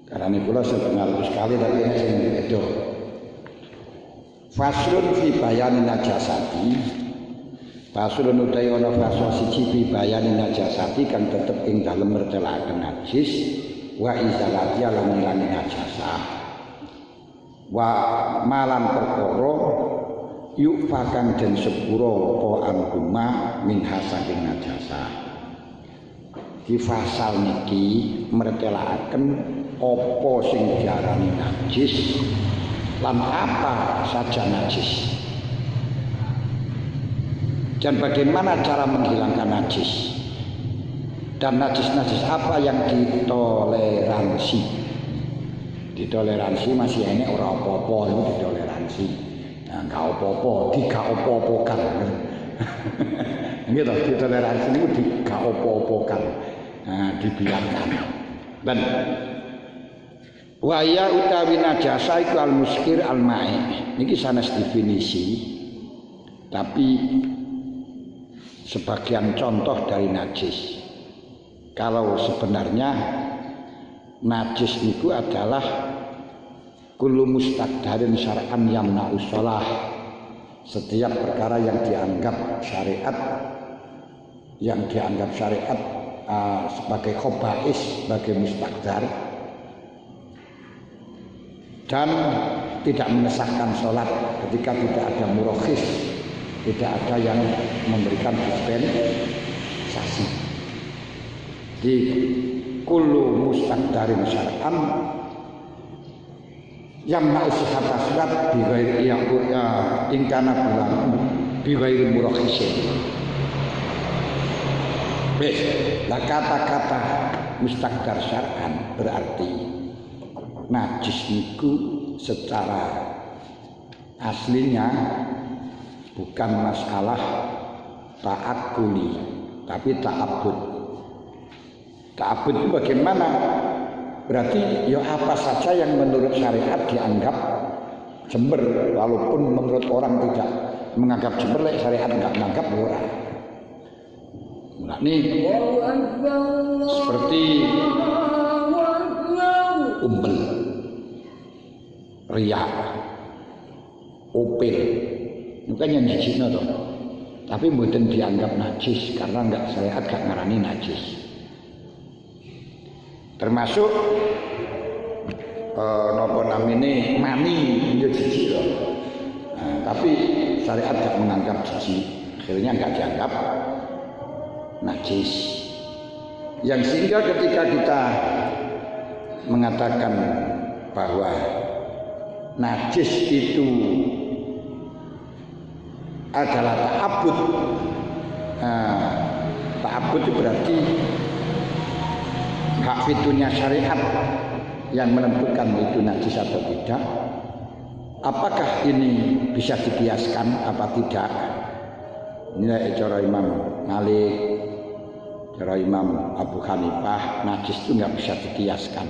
Karena kula setengah sekali tapi ini sing beda. Faslun fi bayani najasati. Faslun utawi ana fasal siji fi bayani najasati kang tetep ing dalem mertelaken najis wa izalati lan ngilangi najasah. Wa malam perkara yuk fakang den sepura apa angguma min hasaking najasah. Di fasal niki mertelaken apa sing diarani najis lan apa saja najis dan bagaimana cara menghilangkan najis dan najis-najis apa yang ditoleransi masih ini orang apa-apa itu ditoleransi nah gak apa-apa gak apa-apakan gitu ditoleransi itu gak apa-apakan nah dibiarkan dan waya utawi najasa iku al-muskir al-ma'i. Niki sanes definisi. Tapi sebagian contoh dari najis. Kalau sebenarnya najis itu adalah kullu mustaqdarin syar'an yamna'us shalah. Setiap perkara yang dianggap syariat sebagai khobais, sebagai mustaqdar dan tidak mengesahkan sholat ketika tidak ada murakhis, tidak ada yang memberikan dispensasi. Di kullu mustaqdarin syar'an yang ma'usihata sholat bighairi ingkana bilang bighairi murakhisin. Nah kata-kata mustaqdar syar'an berarti najis niku secara aslinya bukan masalah ta'akuli tapi ta'abud. Ta'abud itu bagaimana? Berarti ya apa saja yang menurut syariat dianggap jember walaupun menurut orang tidak menganggap jember, syariat enggak menganggap orang. Nah ini seperti umbel, riak, opil, bukan yang jijiknya toh. Tapi mboten dianggap najis karena enggak syariat gak ngarani najis. Termasuk napa namine mani yo jijik loh. Nah, tapi syariat gak menganggap jijik, akhirnya enggak dianggap najis. Yang sehingga ketika kita mengatakan bahwa najis itu adalah ta'abud. Ta'abud itu berarti hak fitunya syariat yang menentukan itu najis atau tidak. Apakah ini bisa dikiaskan apa tidak? Ini cara Imam Malik, cara Imam Abu Hanifah, najis itu nggak bisa dikiaskan.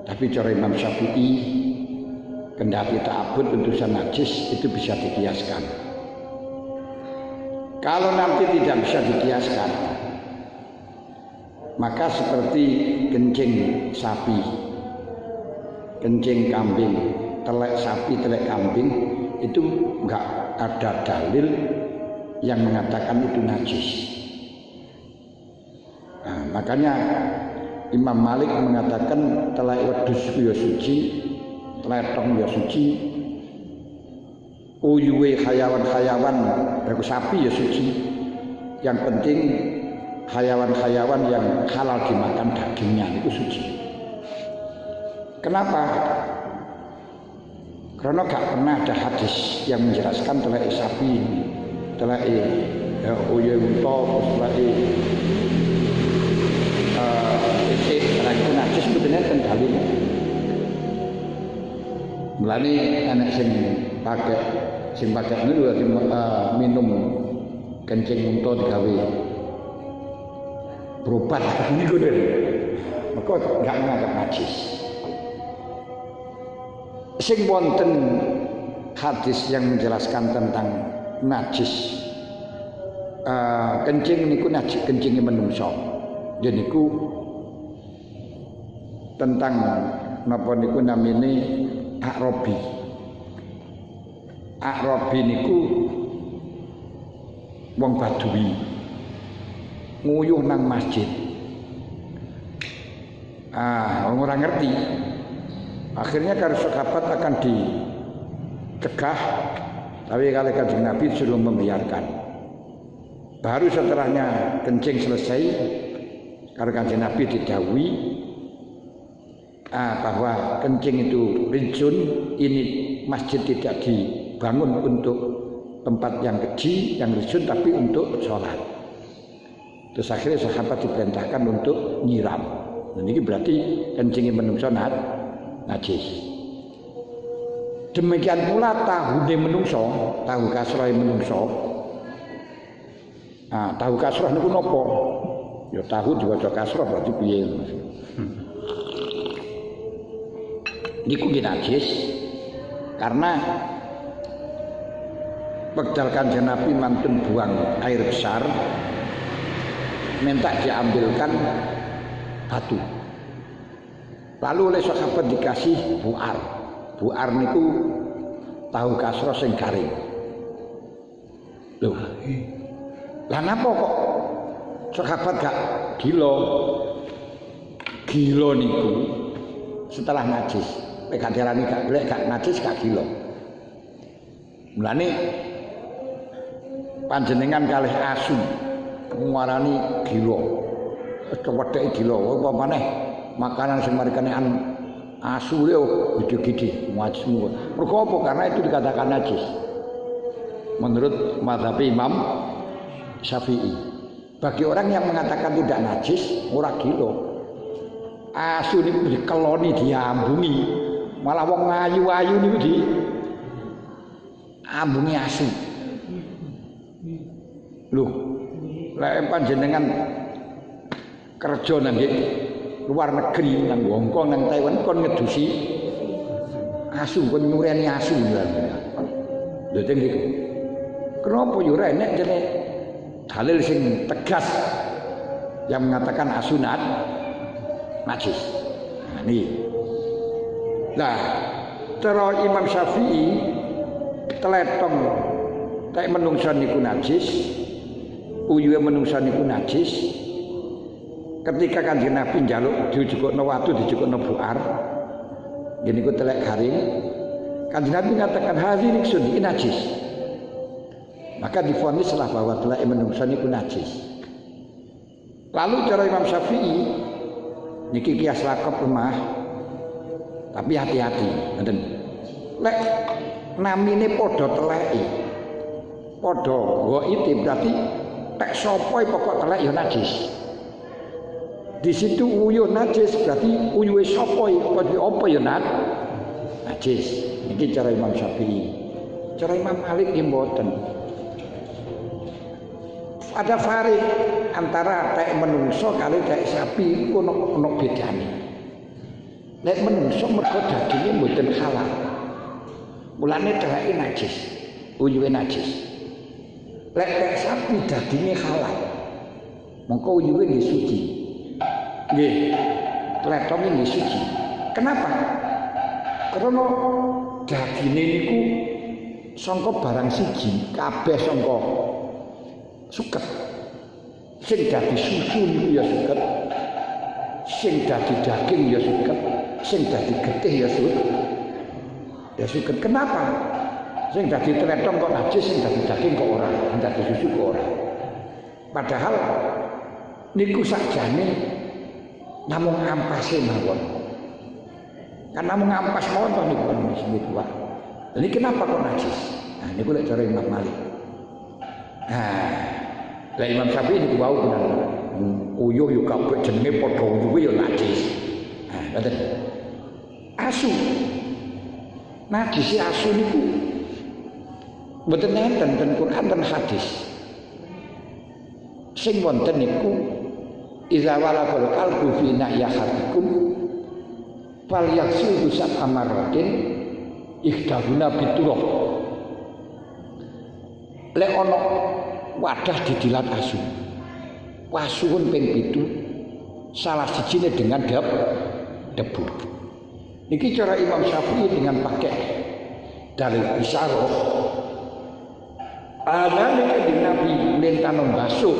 Tapi cara Imam Syafi'i, kendati ta'abud utusan najis itu bisa dikiaskan. Kalau nanti tidak bisa dikiaskan, maka seperti kencing sapi, kencing kambing, telek sapi, telek kambing itu enggak ada dalil yang mengatakan itu najis. Nah, makanya Imam Malik mengatakan telek wedhus ya suci, tletong ya suci, uyuwe hayawan-hayawan baru sapi ya suci. Yang penting hayawan-hayawan yang halal dimakan dagingnya itu suci. Kenapa? Karena gak pernah ada hadis yang menjelaskan telek sapi, telek uyuwe unta, telek itu najis sebetulnya kan dalil. Mulane anak sing pakai minum kencing unta digawe berobat niku lho. Maka enggak menganggap najis. Sing wonten hadis yang menjelaskan tentang najis kencing niku najis, kencinge menungso. Dan niku tentang napa niku namine Arabi. Arabi niku wong Badui nguyuh nang masjid. Orang ngerti. Akhirnya karo sahabat akan dicegah, tapi kali Kanjeng Nabi suruh membiarkan. Baru setelahnya kencing selesai, karo Kanjeng Nabi didhawuhi bahwa kencing itu rijun, ini masjid tidak dibangun untuk tempat yang keji, yang rijun, tapi untuk sholat. Terus akhirnya sahabat diperintahkan untuk nyiram. Dan ini berarti kencingnya menungso najis. Demikian pula tahune menungso, tahu kasroh menungso. Tahu kasroh niku napa? Ya tahu diwaca kasroh berarti piye? Niku najis karena wekdal Kanjeng Nabi mantun buang air besar, minta diambilkan batu. Lalu oleh sahabat dikasih buar. Buar niku tahu kasro sing garing. Loh. Lah napa kok sahabat gak gila? Gila niku setelah najis. Lek gak diarani gak najis gak gila. Mulane panjenengan kalih asu nguarani gila. Kewedheke gila, apa maneh makanan sing marikane asu lho gede-gede majmu. Mergo apa? Karena itu dikatakan najis. Menurut mazhab Imam Syafi'i. Bagi orang yang mengatakan tidak najis, ora gila. Asu niku dikeloni, diambungi. Malah wong ayu-ayu niku ambungi asu. Loh, lek panjenengan kerja nang luar negeri nang Hongkong nang Taiwan kon ngedusi asu kon nyureni asu lho. Lho teng niku. Kenapa yo ora enek jene dalil sing tegas yang mengatakan asu najis. Nah niki. Nah, cara Imam Syafi'i teletong tek menungsa niku najis, uyuhe menungsa niku najis. Ketika Kanjeng Nabi njaluk dijukukno watu, dijukukno buar, gini ku telek garing, Kanjeng Nabi mengatakan hadzi riksun, ini najis. Maka divonislah bahwa telek menungsa niku najis. Lalu cara Imam Syafi'i niki kias lakop lemah, tapi hati-hati, ngoten. Lek namine padha teleki, padha ghaiti berarti tek sapa pokok telek ya najis. Di situ uyuh najis berarti uyuhe sapa apa ya najis. Iki cara Imam Syafi'i. Cara Imam Malik nggih mboten. Ada farik antara tek menungso kali tek sapi iku ono bedane. Nek menungso mergo daginge mboten halal. Mulane teleke najis, uyuhe najis. Lek tek sapi daginge halal. Mongko uyuhe nggih suci. Nggih, tletone nggih suci. Kenapa? Karena dagine niku sangka barang siji, kabeh sangka suket. Sing dadi susu niku ya suket. Sing dadi daging ya suket, sing dadi getih ya suket. Ya suket. Kenapa? Sing dadi tletong kok najis, sing dadi daging kok ora, sing dadi susu kok ora. Padahal niku sakjane namung ampase mawon. Kan namung ampas mawon to niku disebut wae. Jadi kenapa kok najis? Nah niku lek cara Imam Malik. Nah, lek Imam Syafi'i niku wau bener. Uyuh yo kabeh jenenge padha uyuhe yo najis. Nah, ngoten. Asu. Najis asu niku mboten enten ten Quran ten hadis. Sing wonten niku iza walaqal qalbu fi na'yahatikum fal yaghsilhu sab'a marratin ikhdahuna biturab. Lek ana wadah didilat asu. Wasuhun ping 7 salah sijine dengan debu. Niki cara Imam Syafi'i dengan pakai dalil isyarah. Anane kanjeng Nabi melintang basuh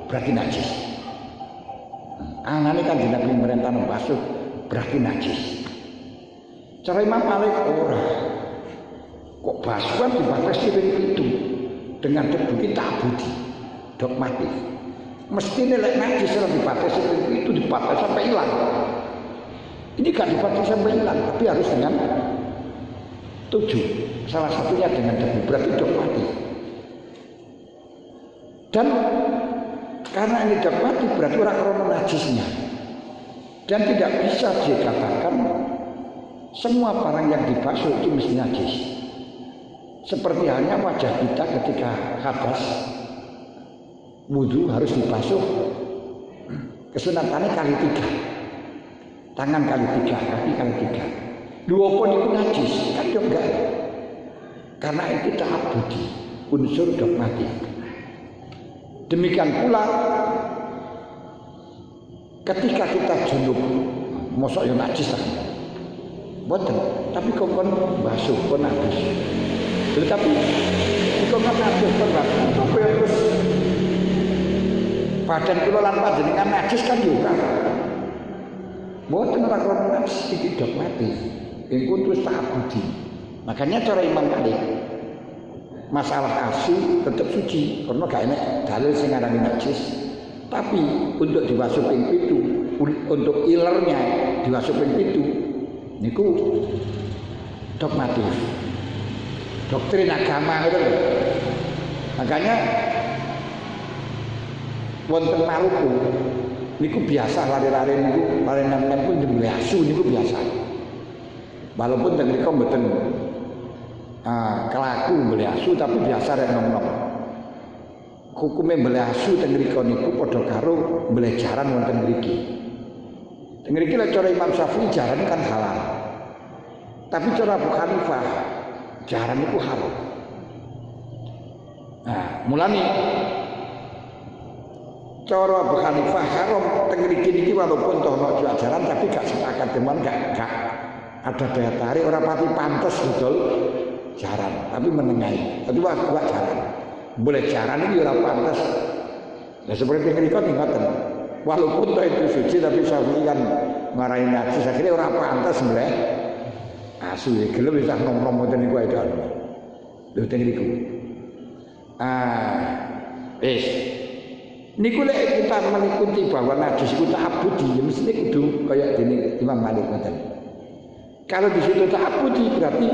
berarti najis. Anane kanjeng Nabi melintang basuh berarti najis. Cara Imam Malik ora. Kok basuhan dibatasi itu dengan debu kita abudi dogmatis. Mesti nilai najis kalau dibatasi itu dibatasi sampai hilang. Ini gak dibatasi sampai hilang, tapi harus dengan 7. Salah satunya dengan debu berarti dogmatis. Dan karena ini dogmatis berarti orang krono najisnya. Dan tidak bisa dikatakan semua barang yang dibasuh itu mesti najis. Seperti halnya wajah kita ketika hadas wudu harus dibasuh kesunatannya kali 3, tangan kali 3, kaki kali 3. Dua pun itu najis kan juga karena itu ta'abudi, unsur dogmatik. Demikian pula ketika kita junub mosok yang najis tak boten, tapi kok kon basuh kon najis. Tetapi jika najis terbasuh apa ya terus badan kula lan panjenengan najis kan juga. Boten ora krono najis iki dogmatis. Engko terus ta'abudi. Makanya cara Imam Malik masalah asu tetap suci karena gak enak dalil sing ngarani najis. Tapi untuk dibasuh ping 7, untuk ilernya dibasuh ping 7 niku dogmatis. Doktrin agama itu. Makanya wonten Maluku niku biasa lari-lari niku lari-lari pun jembeli asu niku biasa. Walaupun teng mriku mboten kelaku beli asu tapi biasa rek nom-nom. Hukume beli asu teng mriku niku padha karo beli jaran wonten mriki. Teng mriki lek cara Imam Syafi'i jaran kan halal. Tapi cara Abu Hanifah jaran itu haram. Nah, mulane cara Abu Hanifah haram teng mriki niki walaupun toh ono jaran tapi gak sepakat teman gak ada daya tarik orang pati pantas betul jaran tapi menengahi. Tapi wak jaran. Boleh jaran ini orang pantas. Nah seperti ngriko ngoten. Walaupun toh itu suci tapi Syafi'i kan marahin najis akhirnya orang pantas boleh asu ya gelem bisa nom-nom ngoten niku ae to. Lho teng niku. Niku lek kita mengikuti bahwa najis itu ta'abudi, ya mesti kudu kaya dene Imam Malik ngoten. Kalau di situ ta'abudi berarti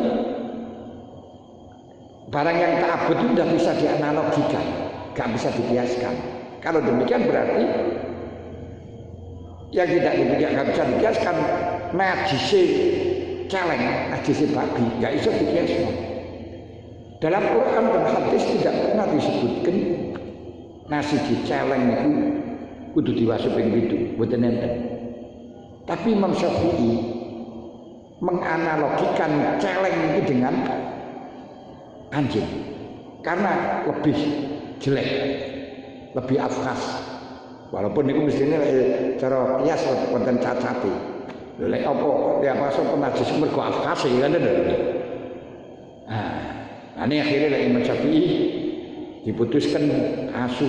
barang yang ta'abud itu tidak bisa dianalogikan, gak bisa dikiaskan. Kalau demikian berarti yang tidak demikian gak bisa dikiaskan najise celeng, najise babi, gak bisa dikiaskan. Dalam Quran dan hadis tidak pernah disebutkan nasi diceleng itu kudu diwasuh ping 7, mboten enten. Tapi Imam Syafi'i menganalogikan celeng itu dengan anjing karena lebih jelek, lebih afkas. Walaupun itu mestinya cara kias wonten cacate. Lek apa ya masuk najis mergo afkas ya kan. Nah, ini akhirnya Imam Syafi'i diputuskan asu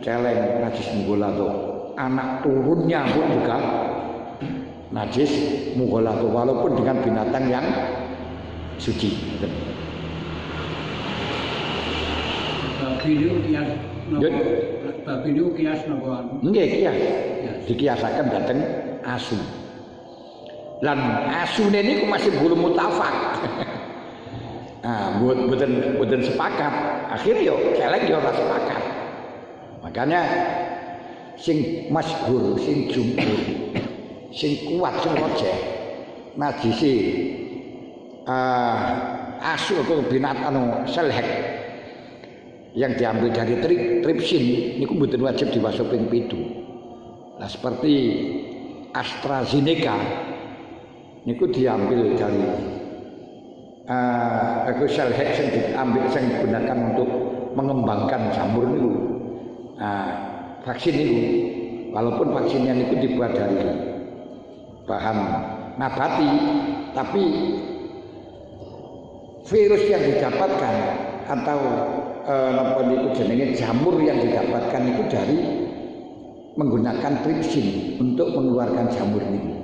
celeng najis mughaladzah. Anak turunnya pun juga najis mughaladzah walaupun dengan binatang yang suci. Babi niku kias napa? Babi niku kias napa? Nggih kias. Dikiasaken dhateng asu. Lan asune niku masih belum mutafak. Nah, mboten sepakat. Akhirnya yo celeng yo ora sepakat. Makanya sing masyhur, sing jumhur, sing kuat sing rojeh najisi asu atau binatang selhek yang diambil dari tripsin niku mboten wajib diwasuh ping 7. Nah seperti AstraZeneca niku diambil dari selhek yang diambil yang digunakan untuk mengembangkan jamur niku. Vaksin niku walaupun vaksinnya niku dibuat dari bahan nabati, tapi virus yang didapatkan atau apa itu jenenge jamur yang didapatkan itu dari menggunakan tripsin untuk mengeluarkan jamur ini.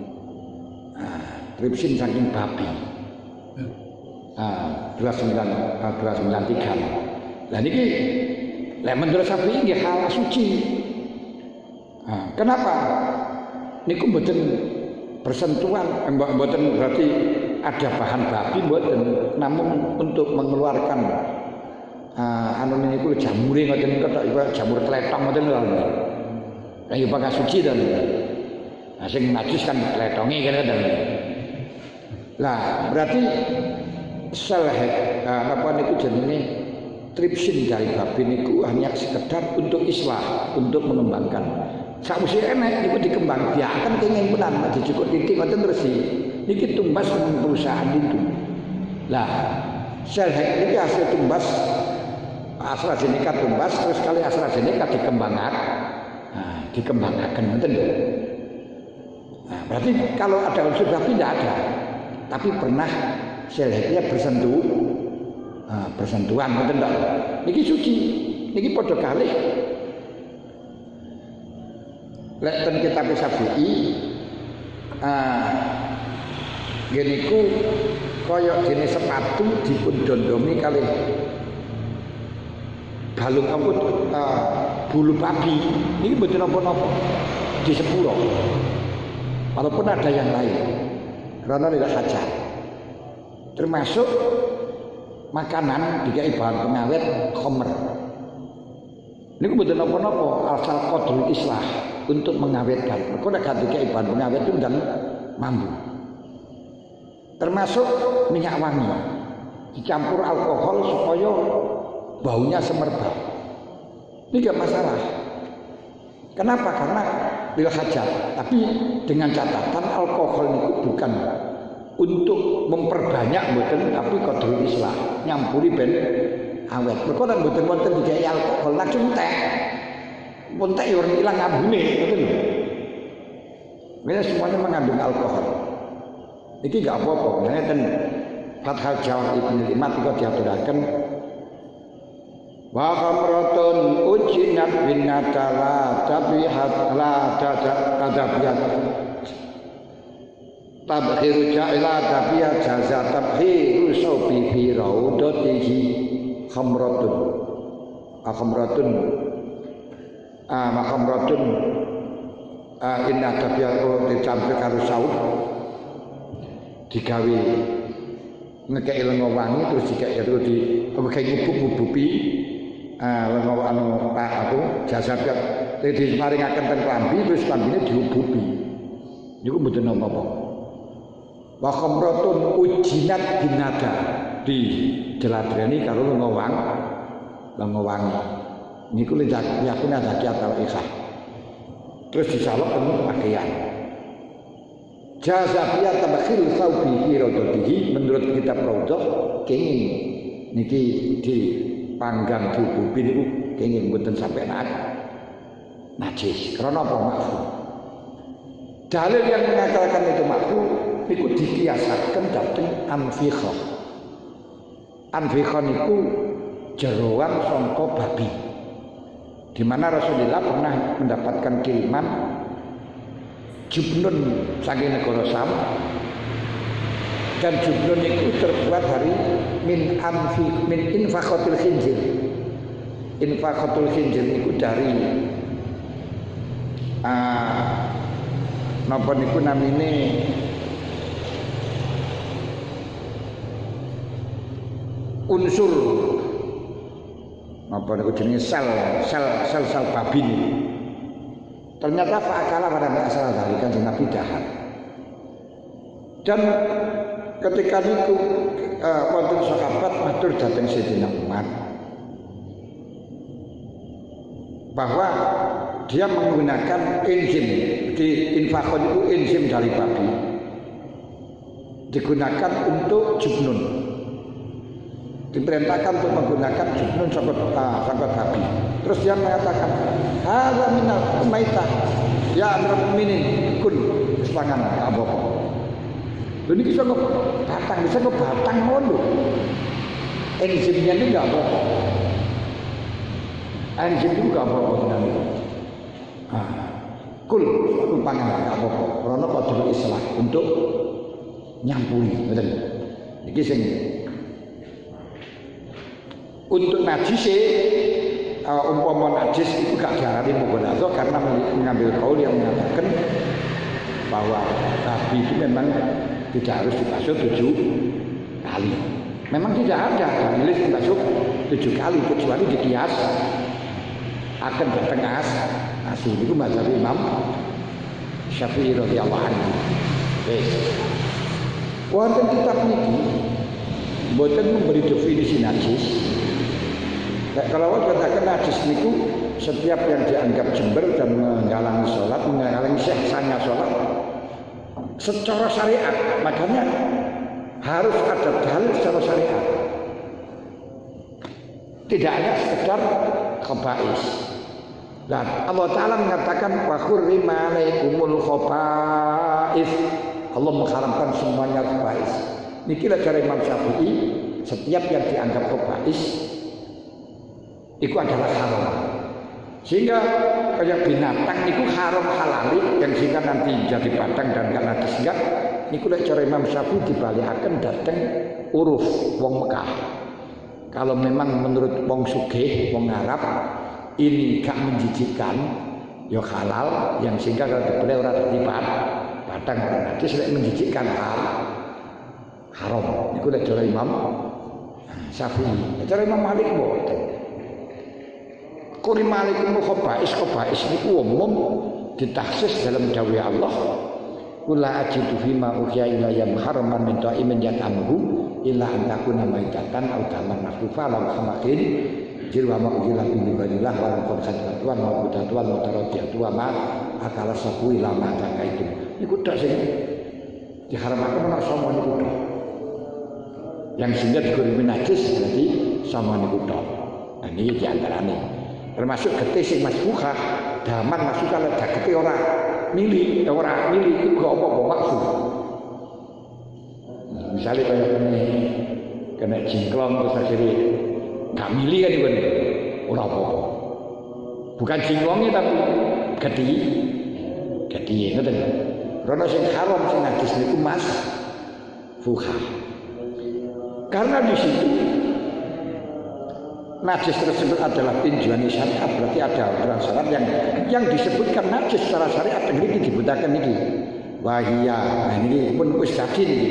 Tripsin saking babi. 293. Lah niki lek menurut Syafi'i nggih hal suci. Kenapa? Niku mboten bersentuhan, mboten berarti ada bahan babi mboten, namun untuk mengeluarkan anu niku jamure ngoten ketok ibarat jamur tletong ngoten lho. Kayak bakal suci to. Nah sing najis kan tletonge kene to. Lah berarti sel apa niku jenenge tripsin dari babi niku hanya sekedar untuk islah, untuk mengembangkan. Sakwise enek niku dikembang biaken kenging menan dicukup titik ngoten terus niki tumbas perusahaan itu. Lah sel niki hasil tumbas AstraZeneca tumbas terus kali AstraZeneca dikembangkan ngoten lho. Nah, berarti kalau ada unsur babi tidak ada. Tapi pernah sel heknya bersentuhan ngoten tok. Niki suci, niki padha kalih. Lek ten kitab Syafi'i ngene iku kaya dene sepatu dipun dondomi kalih balung bulu babi. Niki mboten napa-napa di sepuro. Walaupun ada yang lain. Karena tidak hajat. Termasuk makanan dikai bahan pengawet khamr. Niku mboten napa-napa asal qadrul islah untuk mengawetkan. Kok nek dikai bahan pengawet itu ndang mambu. Termasuk minyak wangi. Dicampur alkohol supaya baunya semerbak. Ini enggak masalah. Kenapa? Karena bil hajat. Tapi dengan catatan alkohol itu bukan untuk memperbanyak mboten, tapi qadrul islah, nyampuri ben awet. Mergo nek mboten wonten digawe alkohol langsung teh. Pun teh yo ilang ambune, ngoten lho. Ini semuanya mengandung alkohol. Iki enggak apa-apa. Ngeten Fathul Jawad Ibnu Imat kok diaturaken wa khamratun ujinat bin natala tabihat la tadabiyat tabkhiru ja'ila tabiyat jaza tabkhiru sobi fi raudatihi khamratun inna tabiyat dicampur karo saut digawe ngekei lenga wangi terus dikei terus ngubuk-ngubupi lenga anu jasad jadi maringaken teng klambi terus klambine diubupi niku mboten napa-napa wa khamratun ujinat binada di jeladrani karo lenga wangi niku yakune ada kiatal isah terus disalok teng pakaian jazabiyat tabakhil saubi fi rawdatihi menurut kitab Raudhah kenging niki dipanggang diubupi niku kenging mboten sampai najis karena apa makruh. Dalil yang mengatakan itu makruh niku dikiasaken dhateng anfikhah. Anfikhah niku jeroan sangka babi. Di mana Rasulullah pernah mendapatkan kiriman jubnun saking negara Sam dan jubnun itu terbuat dari min infakhatul khinzir. Infakhatul khinzir itu dari napa niku namine unsur napa niku jenenge sel babi niku. Ternyata fa'akala pada asal dari Kanjeng Nabi dahar. Dan ketika niku wonten sahabat matur dhateng Sayyidina Umar bahwa dia menggunakan enzim di infakon itu enzim dari babi digunakan untuk jubnun, diperintahkan untuk menggunakan jubnun sangkot babi. Terus dia mengatakan hadza minal maitah ya Amirul Mukminin kun wis pangan gak apa-apa. Lho niki iso batang ngono. Enzimnya ini gak apa-apa. Enzim itu gak apa-apa nanti. Kul aku pangan gak apa-apa. Karena qadrul islah untuk nyampuri, betul. Iki sing untuk najis umpama najis itu gak diarani mughaladzah karena mengambil kaul yang mengatakan bahwa babi itu memang tidak harus dibasuh 7 kali. Memang tidak ada dalil dibasuh 7 kali kecuali dikias akan datang asu itu mazhab Imam Syafi'i radhiyallahu anhu. Wonten kitab niki mboten memberi definisi najis. Kalau katakan najis niku setiap yang dianggap jember dan menghalangi sholat, menghalangi sahnya sholat secara syariat, makanya harus ada dalil secara syariat. Tidak hanya sekedar khaba'is. Dan Allah Ta'ala mengatakan wa hurrima 'alaikumul khaba'is. Allah mengharamkan semuanya khaba'is. Niki dari Imam Syafi'i, setiap yang dianggap khaba'is itu adalah haram. Sehingga kayak binatang itu haram halali yang sehingga nanti jadi batang dan gak najis enggak. Niku lek cara Imam Syafi'i dibalikaken dateng uruf wong Mekah. Kalau memang menurut wong sugih, wong Arab ini gak menjijikkan, ya halal yang sehingga kalau dibeli ora dadi batang ora najis lek menjijikkan haram. Niku lek cara Imam Syafi'i. Cara Imam Malik mboten. Qur'an alaikum khaba'is niku umum ditahsis dalam dawuh Allah. Kula ajidu fima uhiya ilayya muharraman min ta'imin yat'amuhu illa an takuna maitatan aw daman masfufa lam khamakin jirwa ma ujila bi billah wa lam qadhat wa ma qadhat wa taradiyatu wa ma akala sabu ila ma takaitu. Niku tok sing diharamaken nek sama niku tok. Yang sehingga digoreng najis berarti sama niku tok. Nah ini diantaranya. Termasuk getih sing masfuhah, daman masfuhah lek getih ora mili itu gak apa-apa maksud. Misalnya kayak kena jingklong terus akhirnya gak mili kan itu ora apa-apa. Bukan jingklongnya tapi getih ngoten. Karena sing haram sing najis niku masfuhah. Karena di situ najis tersebut adalah tinjuan syariat, berarti ada aturan syarat yang disebutkan najis secara syariat ini dibutakan ini wahia. Nah ini pun wis dadi niki.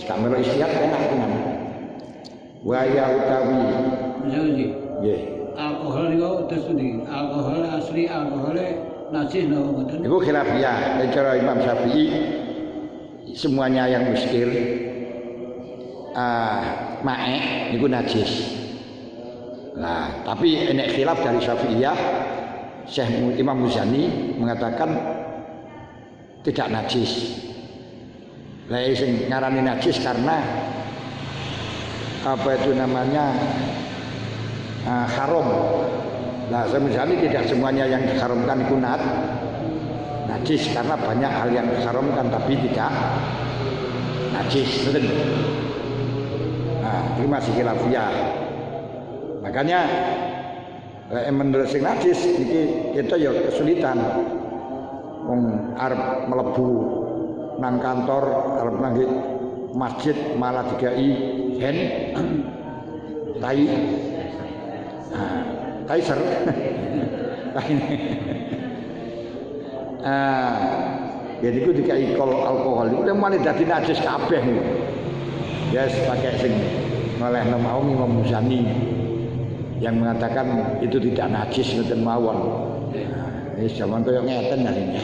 Kamera istiad enak tenan. Wahia utawi nggih. Alkohol niku terus pundi? Alkohol asli alkohol najis napa mboten? Iku khilafiyah. Cara Imam Syafi'i semuanya yang muskir ma'e niku najis. Nah, tapi enek khilaf dari Syafi'iyah, Syekh Imam Muzani mengatakan tidak najis. Lah sing ngarani najis karena apa itu namanya haram. Nah, Syekh Muzani tidak semuanya yang diharamkan itu najis karena banyak hal yang diharamkan tapi tidak najis, betul. Nah, ini masih khilafiyah. Makanya menurut sing najis iki kita ya kesulitan wong arep mlebu nang kantor arep nang masjid malah digai hand Kaiser jadi itu dikai alkohol itu malah dadi najis kabeh ya pakai sing nolehno mau Imam Muzani yang mengatakan itu tidak najis ngeten mawon. Nah, zaman koyo ngeten arine.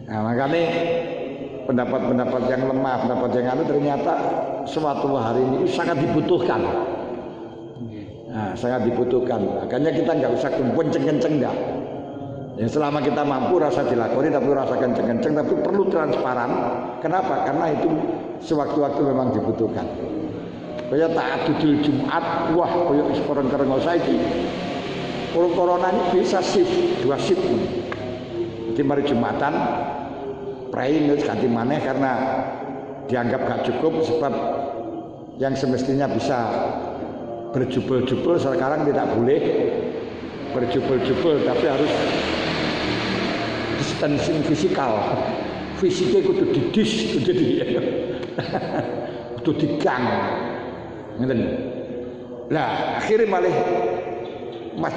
Nah, makanya pendapat-pendapat yang lemah, pendapat yang anu ternyata suatu hari ini sangat dibutuhkan. Nah, sangat dibutuhkan. Makanya kita nggak usah kenceng-kenceng dah. Ya, selama kita mampu rasa dilakoni tapi rasa kenceng-kenceng tapi perlu transparan. Kenapa? Karena itu sewaktu-waktu memang dibutuhkan. Kaya ta'addudul Jumat, wah kaya sekarang-karang saiki. Corona ini bisa shift, 2 shift. Jadi mari Jumatan prai nus ganti maneh karena dianggap gak cukup sebab yang semestinya bisa berjubel-jubel sekarang tidak boleh berjubel-jubel tapi harus distancing fisikal. Fisiknya kudu didis kudu kudu digang. Ngeten. Lah akhirnya malih masjid